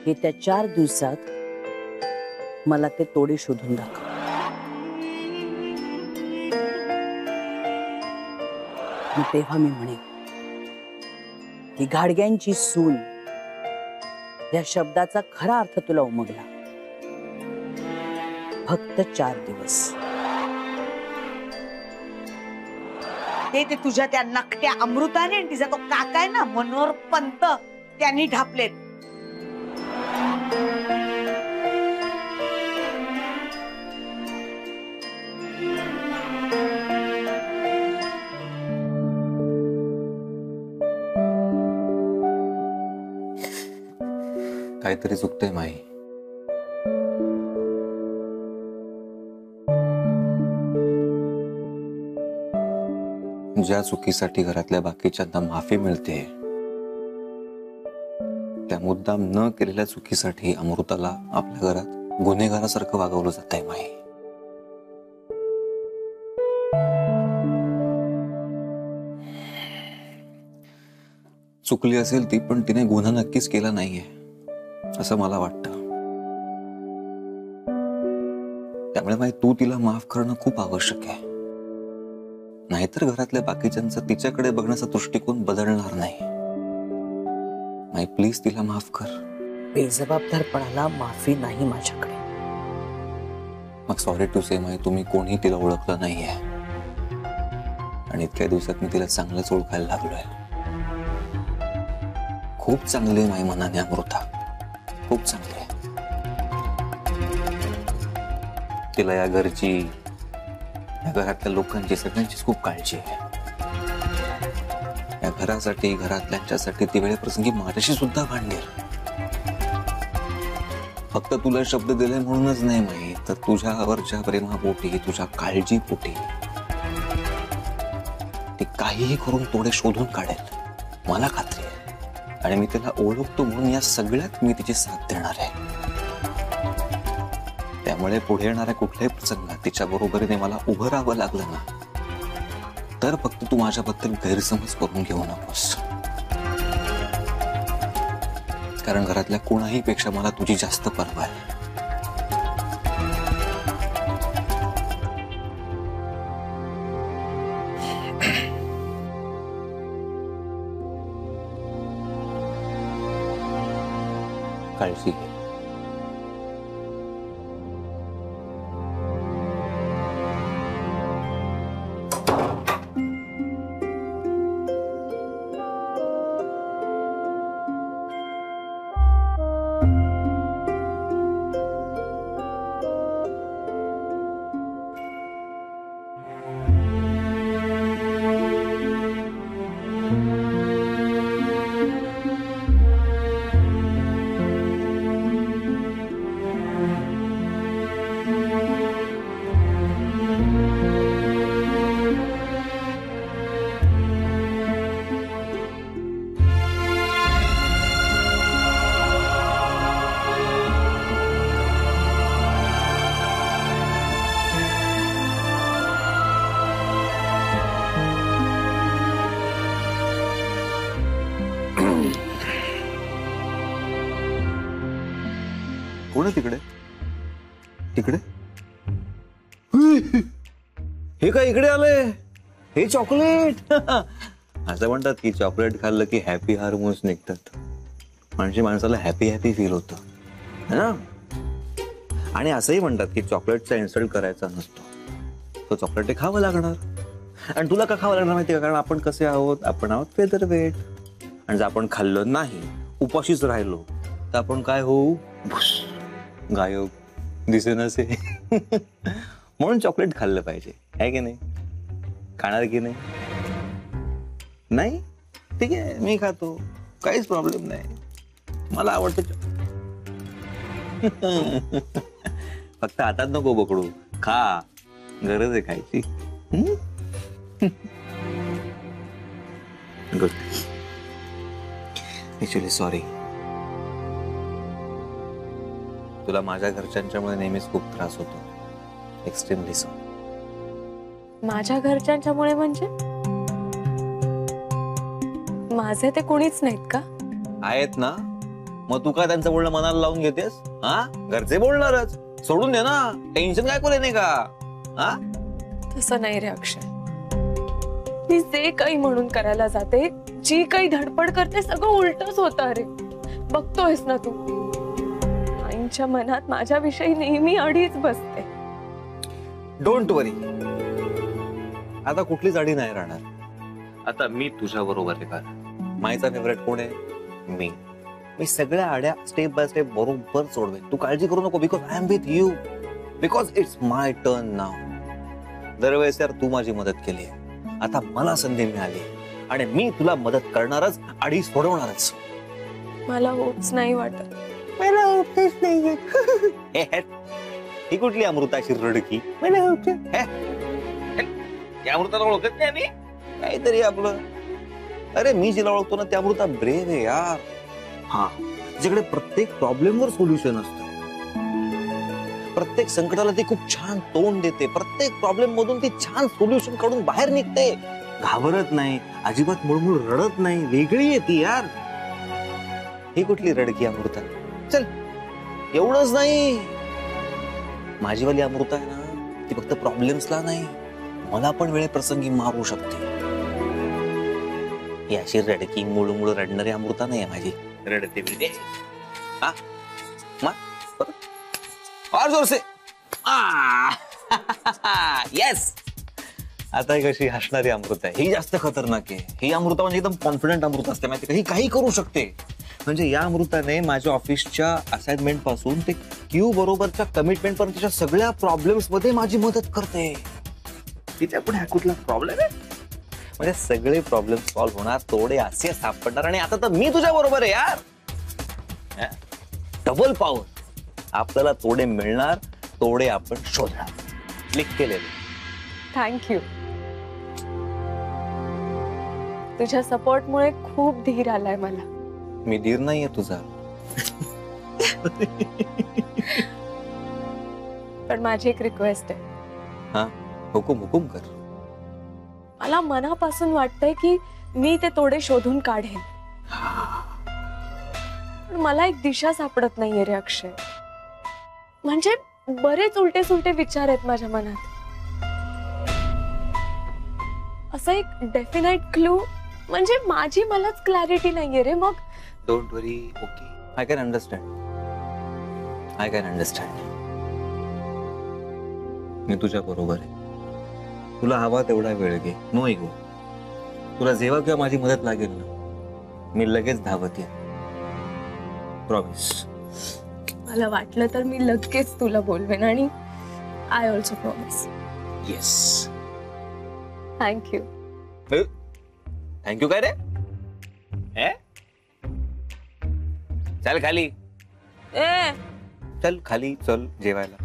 येत्या 4 दिवसात मला ते तोडे शोधून दाखव. मग तेव्हा मी म्हणेन की घाडग्यांची सून या शब्दाचा खरा अर्थ तुला उमगला. फक्त 4 दिवस. ते तुझ्या त्या नकट्या अमृताने आणि तिचा तो काका आहे ना मनोहर पंत त्यांनी ढापलेत. काहीतरी चुकतंय माई. ज्या चुकीसाठी घरातल्या बाकीच्यांना माफी मिळते त्या मुद्दाम न केलेल्या चुकीसाठी अमृताला आपल्या घरात गुन्हेगारासारखं वागवलं जात आहे माई. चुकली असेल ती पण तिने गुन्हा नक्कीच केला नाहीये असं मला वाटतं. त्यामुळे माई तू तिला माफ करणं खूप आवश्यक आहे. नाहीतर घरातल्या बाकीच्यांचा तिच्याकडे बघण्याचा दृष्टिकोन बदलणार नाही. माई प्लीज तिला माफ कर. बेजबाबदारपणाला माफी नाही माझ्याकडे. मग सॉरी टू से माई तुम्ही कोणी तिला ओळखलं नाहीये आणि इतक्या दिवसात मी तिला चांगलंच ओळखायला लागलोय. खूप चांगली माई मनाने अमृता, खूप चांगली आहे. तिला या घरची या घरातल्या लोकांची सगळ्यांचीच खूप काळजी आहे. या घरासाठी घरातल्यांच्यासाठी ती वेळेप्रसंगी माझ्याशी सुद्धा भांडेल. फक्त तुला शब्द दिले म्हणूनच नाही माही तर तुझ्यावरच्या प्रेमापोटी तुझ्या काळजीपोटी ती काहीही करून तोडे शोधून काढेल मला खात्री आहे. आणि मी तिला ओळखतो म्हणून या सगळ्यात मी तिची साथ देणार आहे. त्यामुळे पुढे येणाऱ्या कुठल्याही प्रसंगात तिच्या बरोबरीने मला उभं राहावं लागलं ना तर फक्त तू माझ्याबद्दल गैरसमज करून घेऊ नकोस. कारण घरातल्या कोणाही पेक्षा मला तुझी जास्त पर्वा आहे. काळजी घे. कोण आहे तिकडे? तिकडे हे काय इकडे आलंय? हे चॉकलेट. असं म्हणतात की चॉकलेट खाल्लं की हॅपी हार्मोन्स निघतात म्हणजे माणसाला हॅपी हॅपी फील होतं ना. आणि असंही म्हणतात की चॉकलेटचा इन्सल्ट करायचा नसतो. तो चॉकलेट खावं लागणार. आणि तुला का खावं लागणार माहिती का? कारण आपण कसे आहोत? आपण आहोत फेदर वेट. आणि जर आपण खाल्लं नाही उपाशीच राहिलो तर आपण काय होऊ? गायब दिसेनासे. म्हणून चॉकलेट खाल्लं पाहिजे आहे की नाही? खाणार की नाही? नाही ठीक आहे मी खातो काहीच प्रॉब्लेम नाही. मला आवडतं. फक्त हातात नको पकडू. खा गरज आहे खायची. गुड. Actually sorry. तुला माझ्या घरच्यांच्यामुळे नेहमीच खूप त्रास होतो. Extremely sorry. माझ्या घरच्यांच्यामुळे म्हणजे? माझे ते कोणीच नाहीत का? आहेत ना मग तू काय त्यांचं बोलणं मनाला लावून घेतेस? हा, घरचे बोलणारच, सोडून दे ना, टेन्शन काय करू नाही का? हा, तसं नाही रे अक्षय, मी जे काही म्हणून करायला जाते, जी काही धडपड करते, सगळं उलटच होतं रे. बघतोयस ना तू, आईच्या मनात माझ्याविषयी नेहमी अडीच बसते. डोंट वरी, आता कुठलीच अडी नाही राहणार. आता मी तुझ्या बरोबर आहे का? मायचा फेवरेट कोण आहे? मी सगळ्या आड्या स्टेप बाय स्टेप बरोबर सोडवेन. तू काळजी करू नको, because I am with you, because it's my turn now. दरवेळेस यार तू माझी मदत केली आहे, आता मला संधी मिळाली आणि मी तुला मदत करणारच, आडी सोडवणारच. मला होप्स नाही वाटत. मला होप्स नाहीये. ही कुठली अमृताची रडकी? मला त्या अमृताला ओळखत नाही मी, काहीतरी आपलं. अरे मी जिला ओळखतो ना, त्या अमृता ब्रेव आहे यार. हा, जिकडे प्रत्येक प्रॉब्लेमवर सोल्युशन असतं, प्रत्येक संकटाला ती खूप छान तोंड देते, प्रत्येक प्रॉब्लेम मधून ती छान सोल्युशन काढून बाहेर निघते, घाबरत नाही, अजिबात मुळमुळ रडत नाही. वेगळी आहे ती यार. ही कुठली रडकी अमृता? चल, एवढंच नाही, माझीवाली अमृता आहे ना, ती फक्त प्रॉब्लेम्सला नाही, मला पण वेळे प्रसंगी मारू शकते. ही अशी रडकी मुळमुळ रडणारी अमृता नाही आहे माझी. रडते बिडते, हा, और जोर से. येस, आता ही कशी हसणारी अमृता आहे, ही जास्त खतरनाक आहे. ही अमृता म्हणजे एकदम कॉन्फिडंट अमृता असते, माहिती का? ही काही करू शकते. म्हणजे या अमृताने माझ्या ऑफिसच्या असाइनमेंट पासून ते क्यू बरोबरच्या कमिटमेंट पर्यंतच्या सगळ्या प्रॉब्लेम्स मध्ये माझी मदत करते. तिच्या पुढे कुठला प्रॉब्लेम आहे म्हणजे सगळे प्रॉब्लेम सॉल्व्ह होणार, तोडे असे सापडणार. आणि आता तर मी तुझ्या बरोबर आहे यार. Double power. आपल्याला तोडे मिळणार, तोडे आपण शोधणार. क्लिक केलेले. थँक्यू. तुझ्या सपोर्टमुळे खूप धीर आलाय मला. मी धीर नाहीये तुझा. पण माझी एक रिक्वेस्ट आहे. हा, हुकुम हुकुम कर. मला मनापासून वाटतंय की मी ते तोडे शोधून काढेन, पण मला एक दिशा सापडत नाहीये रे अक्षय. म्हणजे बरेच उलटे सुलटे विचार आहेत माझ्या मनात. असं एक डेफिनेट क्लू, म्हणजे माझी मलाच क्लॅरिटी नाहीये रे. मग don't worry, okay, I can understand. I can understand. मी तुझ्या बरोबर आहे. तुला हवा तेवढा वेळ घे, नो इगो. तुला जेव्हा किंवा माझी मदत लागेल ना, मी लगेच धावत येईन. प्रॉमिस. मला वाटलं तर मी लगेच तुला बोलवेन. आणि I also promise. Yes. Thank you. Thank you काय रे? चल खाली. चल खाली, चल जेवायला.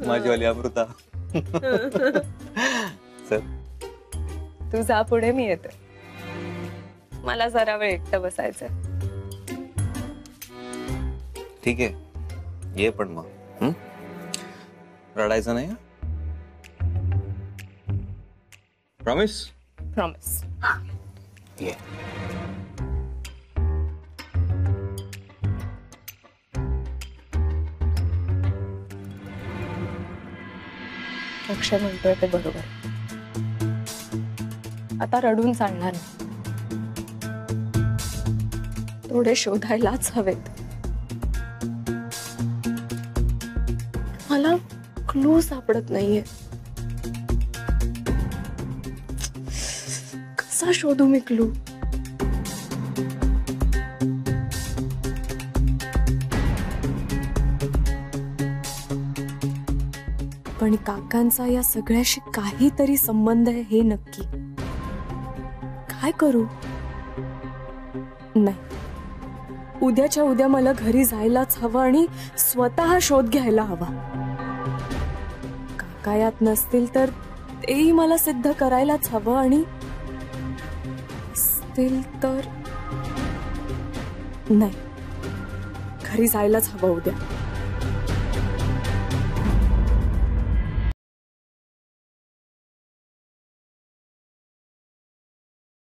माझीवाली अमृता. चल, तू जा पुढे, मी येते. मला जरा वेळ एकटं बसायचंय. ठीक आहे, ये पण मग. रडायचं नाही. प्रॉमिस. प्रॉमिस. ये. अक्षय म्हणतोय ते बरोबर. आता रडून चालणार नाही. थोडे शोधायलाच हवेत. मला क्लू सापडत नाहीये. कसा शोधू मी क्लू? पण काकांचा या सगळ्याशी काहीतरी संबंध आहे हे नक्की. काय करू? नाही, उद्याच्या उद्या मला घरी जायलाच हवं आणि स्वतः शोध घ्यायला हवा. काका यात नसतील तर तेही मला सिद्ध करायलाच हवं. आणि असतील तर नाही, घरी जायलाच हवं उद्या.